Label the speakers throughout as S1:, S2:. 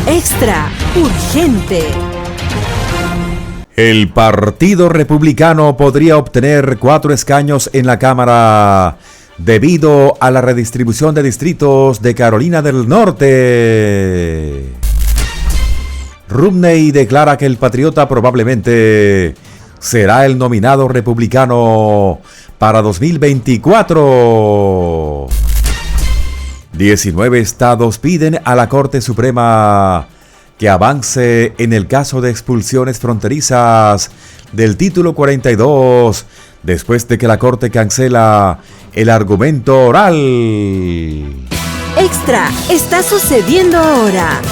S1: Extra urgente.
S2: El Partido Republicano podría obtener 4 escaños en la Cámara debido a la redistribución de distritos de Carolina del Norte. Romney declara que el patriota probablemente será el nominado republicano para 2024. 19 estados piden a la Corte Suprema que avance en el caso de expulsiones fronterizas del Título 42, después de que la Corte cancela el argumento oral.
S1: Extra está sucediendo ahora.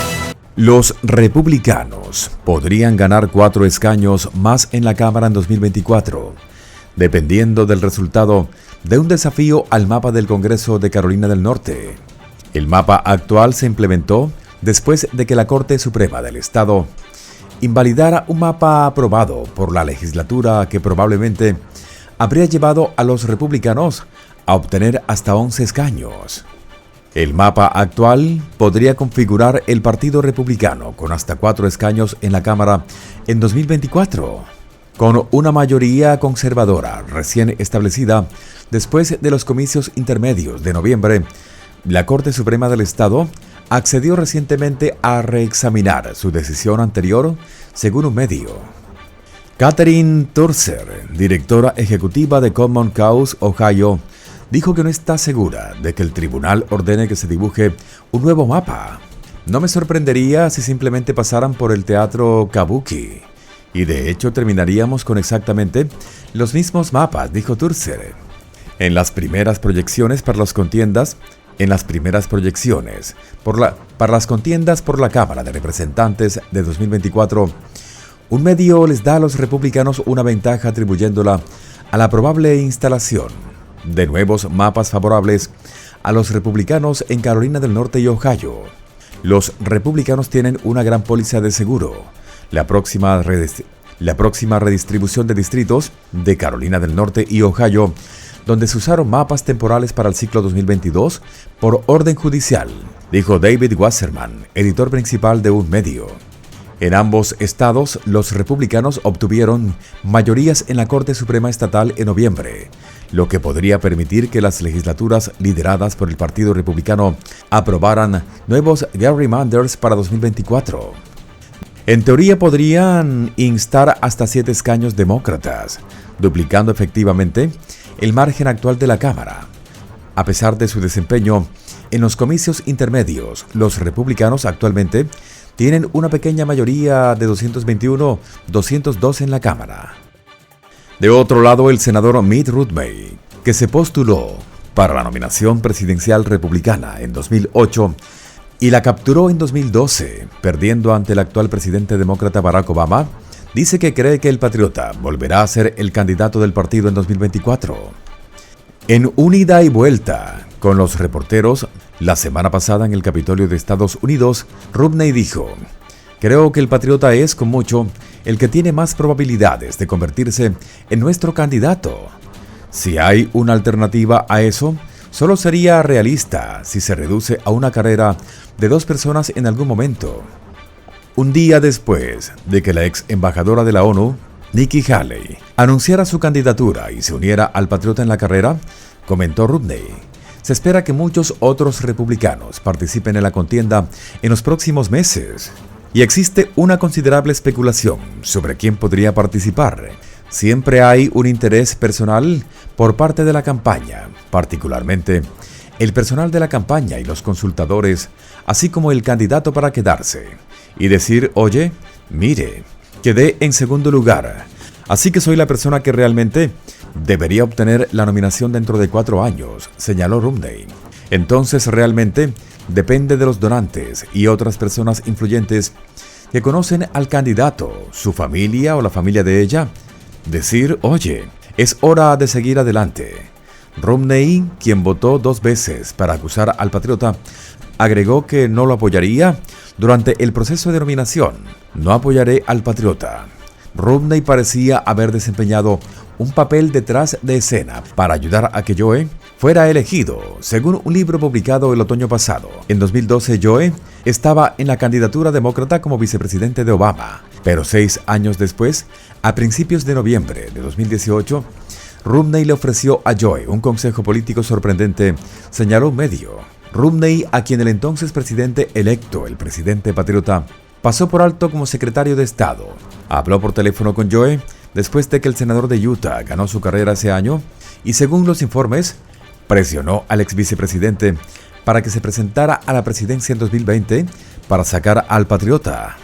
S2: Los republicanos podrían ganar 4 escaños más en la Cámara en 2024, dependiendo del resultado de un desafío al mapa del Congreso de Carolina del Norte. El mapa actual se implementó después de que la Corte Suprema del Estado invalidara un mapa aprobado por la legislatura que probablemente habría llevado a los republicanos a obtener hasta 11 escaños. El mapa actual podría configurar el Partido Republicano con hasta 4 escaños en la Cámara en 2024, con una mayoría conservadora recién establecida después de los comicios intermedios de noviembre. La Corte Suprema del Estado accedió recientemente a reexaminar su decisión anterior, según un medio. Catherine Turser, directora ejecutiva de Common Cause Ohio, dijo que no está segura de que el tribunal ordene que se dibuje un nuevo mapa. No me sorprendería si simplemente pasaran por el teatro Kabuki, y de hecho terminaríamos con exactamente los mismos mapas, dijo Turser. En las primeras proyecciones para las contiendas por la Cámara de Representantes de 2024, un medio les da a los republicanos una ventaja atribuyéndola a la probable instalación de nuevos mapas favorables a los republicanos en Carolina del Norte y Ohio. Los republicanos tienen una gran póliza de seguro. La próxima redistribución de distritos de Carolina del Norte y Ohio, donde se usaron mapas temporales para el ciclo 2022 por orden judicial, dijo David Wasserman, editor principal de un medio. En ambos estados, los republicanos obtuvieron mayorías en la Corte Suprema Estatal en noviembre, lo que podría permitir que las legislaturas lideradas por el Partido Republicano aprobaran nuevos gerrymanders para 2024. En teoría podrían instar hasta 7 escaños demócratas, duplicando efectivamente el margen actual de la Cámara. A pesar de su desempeño en los comicios intermedios, los republicanos actualmente tienen una pequeña mayoría de 221-202 en la Cámara. De otro lado, el senador Mitt Romney, que se postuló para la nominación presidencial republicana en 2008 y la capturó en 2012, perdiendo ante el actual presidente demócrata Barack Obama, dice que cree que el patriota volverá a ser el candidato del partido en 2024. En un ida y vuelta con los reporteros la semana pasada en el Capitolio de Estados Unidos, Romney dijo: "Creo que el patriota es, con mucho, el que tiene más probabilidades de convertirse en nuestro candidato. Si hay una alternativa a eso, solo sería realista si se reduce a una carrera de 2 personas en algún momento". Un día después de que la ex embajadora de la ONU, Nikki Haley, anunciara su candidatura y se uniera al patriota en la carrera, comentó Romney: "Se espera que muchos otros republicanos participen en la contienda en los próximos meses, y existe una considerable especulación sobre quién podría participar. Siempre hay un interés personal por parte de la campaña, particularmente el personal de la campaña y los consultadores, así como el candidato para quedarse, y decir: oye, mire, quedé en segundo lugar, así que soy la persona que realmente debería obtener la nominación dentro de 4 años, señaló Romney. Entonces realmente depende de los donantes y otras personas influyentes que conocen al candidato, su familia o la familia de ella, decir: oye, es hora de seguir adelante. Romney, quien votó 2 veces para acusar al patriota, agregó que no lo apoyaría durante el proceso de nominación. No apoyaré al patriota. Romney parecía haber desempeñado un papel detrás de escena para ayudar a que Joe fuera elegido, según un libro publicado el otoño pasado. En 2012, Joe estaba en la candidatura demócrata como vicepresidente de Obama, pero 6 años después, a principios de noviembre de 2018, Romney le ofreció a Joe un consejo político sorprendente, señaló un medio. Romney, a quien el entonces presidente electo, el presidente patriota, pasó por alto como secretario de Estado. Habló por teléfono con Joe después de que el senador de Utah ganó su carrera ese año y, según los informes, presionó al ex vicepresidente para que se presentara a la presidencia en 2020 para sacar al patriota.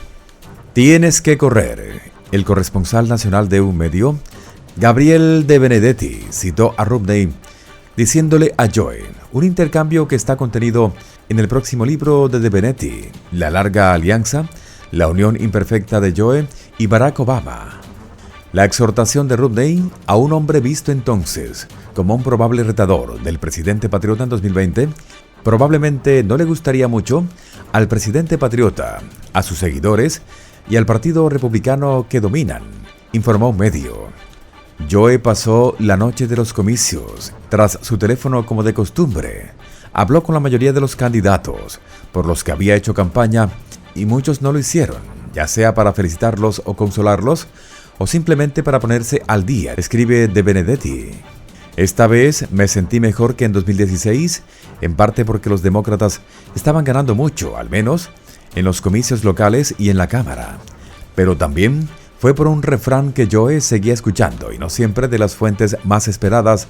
S2: Tienes que correr. El corresponsal nacional de un medio, Gabriel De Benedetti, citó a Romney diciéndole a Joe un intercambio que está contenido en el próximo libro de Benedetti, La larga alianza, la unión imperfecta de Joe y Barack Obama. La exhortación de Romney a un hombre visto entonces como un probable retador del presidente patriota en 2020 probablemente no le gustaría mucho al presidente patriota, a sus seguidores y al partido republicano que dominan, informó un medio. Joe pasó la noche de los comicios tras su teléfono como de costumbre. Habló con la mayoría de los candidatos por los que había hecho campaña y muchos no lo hicieron, ya sea para felicitarlos o consolarlos o simplemente para ponerse al día, escribe De Benedetti. Esta vez me sentí mejor que en 2016, en parte porque los demócratas estaban ganando mucho, al menos en los comicios locales y en la Cámara, pero también fue por un refrán que Joe seguía escuchando y no siempre de las fuentes más esperadas,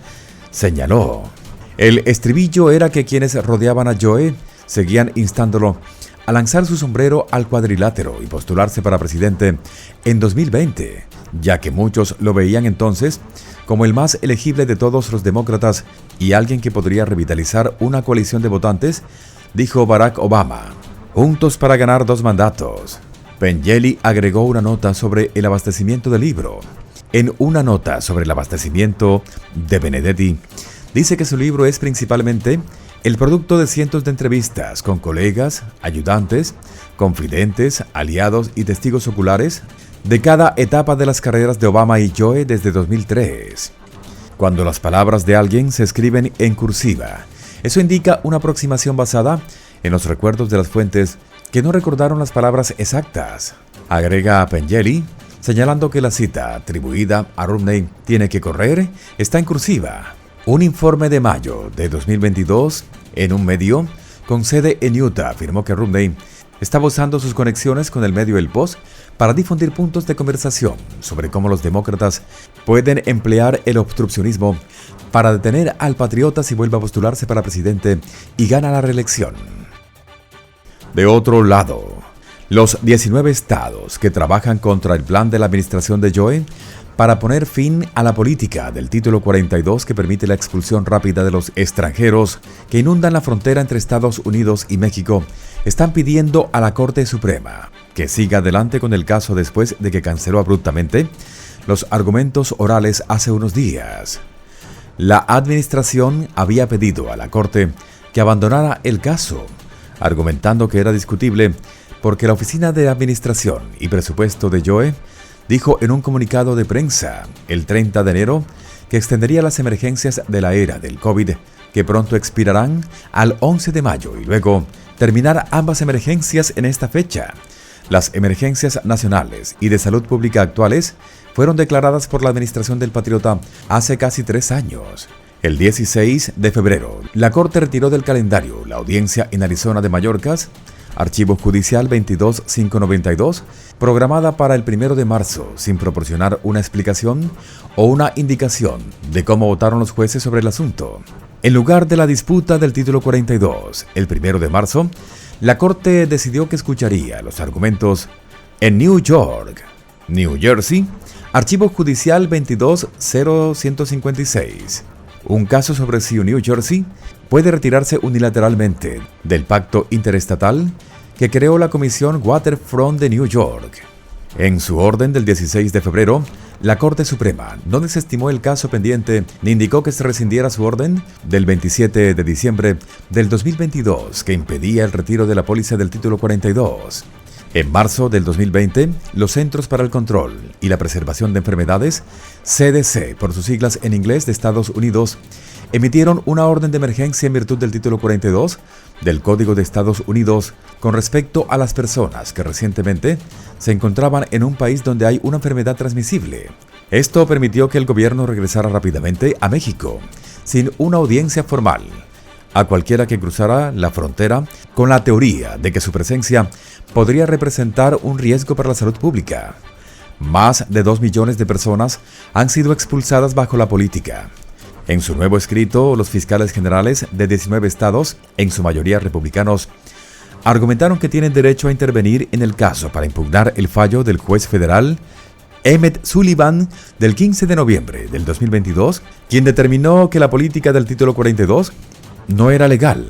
S2: señaló. El estribillo era que quienes rodeaban a Joe seguían instándolo a lanzar su sombrero al cuadrilátero y postularse para presidente en 2020, ya que muchos lo veían entonces como el más elegible de todos los demócratas y alguien que podría revitalizar una coalición de votantes, dijo Barack Obama. Juntos para ganar 2 mandatos. Pengelly agregó una nota sobre el abastecimiento del libro. En una nota sobre el abastecimiento, De Benedetti dice que su libro es principalmente el producto de cientos de entrevistas con colegas, ayudantes, confidentes, aliados y testigos oculares de cada etapa de las carreras de Obama y Joe desde 2003. Cuando las palabras de alguien se escriben en cursiva, eso indica una aproximación basada en los recuerdos de las fuentes que no recordaron las palabras exactas, agrega Pengelly, señalando que la cita atribuida a Romney, tiene que correr, está en cursiva. Un informe de mayo de 2022 en un medio con sede en Utah afirmó que Romney estaba usando sus conexiones con el medio El Post para difundir puntos de conversación sobre cómo los demócratas pueden emplear el obstruccionismo para detener al patriota si vuelve a postularse para presidente y gana la reelección. De otro lado, los 19 estados que trabajan contra el plan de la administración de Joe para poner fin a la política del Título 42 que permite la expulsión rápida de los extranjeros que inundan la frontera entre Estados Unidos y México, están pidiendo a la Corte Suprema que siga adelante con el caso después de que canceló abruptamente los argumentos orales hace unos días. La administración había pedido a la Corte que abandonara el caso, argumentando que era discutible porque la Oficina de Administración y Presupuesto de Joe dijo en un comunicado de prensa el 30 de enero que extendería las emergencias de la era del COVID, que pronto expirarán al 11 de mayo y luego terminar ambas emergencias en esta fecha. Las emergencias nacionales y de salud pública actuales fueron declaradas por la administración del patriota hace casi 3 años. El 16 de febrero, la Corte retiró del calendario la audiencia en Arizona de Mallorcas, Archivo Judicial 22592, programada para el 1 de marzo, sin proporcionar una explicación o una indicación de cómo votaron los jueces sobre el asunto. En lugar de la disputa del Título 42, el 1 de marzo, la Corte decidió que escucharía los argumentos en New York, New Jersey, Archivo Judicial 22156. Un caso sobre si New Jersey puede retirarse unilateralmente del pacto interestatal que creó la Comisión Waterfront de New York. En su orden del 16 de febrero, la Corte Suprema no desestimó el caso pendiente ni indicó que se rescindiera su orden del 27 de diciembre del 2022 que impedía el retiro de la póliza del Título 42. En marzo del 2020, los Centros para el Control y la Preservación de Enfermedades, CDC, por sus siglas en inglés de Estados Unidos, emitieron una orden de emergencia en virtud del título 42 del Código de Estados Unidos con respecto a las personas que recientemente se encontraban en un país donde hay una enfermedad transmisible. Esto permitió que el gobierno regresara rápidamente a México, sin una audiencia formal, a cualquiera que cruzara la frontera con la teoría de que su presencia podría representar un riesgo para la salud pública. Más de 2 millones de personas han sido expulsadas bajo la política. En su nuevo escrito, los fiscales generales de 19 estados, en su mayoría republicanos, argumentaron que tienen derecho a intervenir en el caso para impugnar el fallo del juez federal Emmett Sullivan del 15 de noviembre del 2022, quien determinó que la política del título 42 no era legal,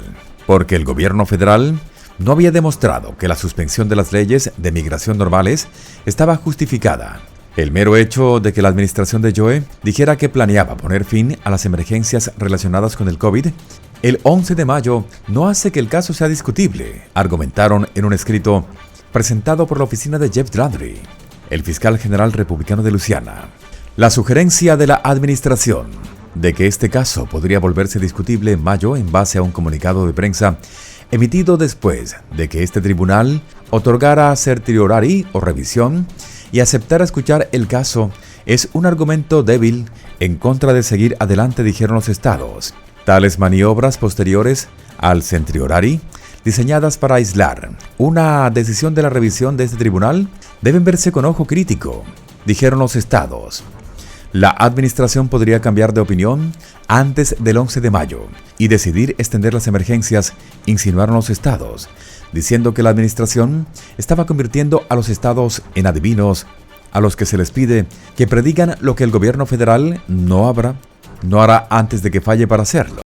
S2: porque el gobierno federal no había demostrado que la suspensión de las leyes de migración normales estaba justificada. El mero hecho de que la administración de Joe dijera que planeaba poner fin a las emergencias relacionadas con el COVID el 11 de mayo no hace que el caso sea discutible, argumentaron en un escrito presentado por la oficina de Jeff Landry, el fiscal general republicano de Luisiana. La sugerencia de la administración de que este caso podría volverse discutible en mayo en base a un comunicado de prensa emitido después de que este tribunal otorgara certiorari o revisión y aceptara escuchar el caso es un argumento débil en contra de seguir adelante, dijeron los estados. Tales maniobras posteriores al certiorari, diseñadas para aislar una decisión de la revisión de este tribunal, deben verse con ojo crítico, dijeron los estados. La administración podría cambiar de opinión antes del 11 de mayo y decidir extender las emergencias, insinuaron los estados, diciendo que la administración estaba convirtiendo a los estados en adivinos a los que se les pide que predigan lo que el gobierno federal no hará antes de que falle para hacerlo.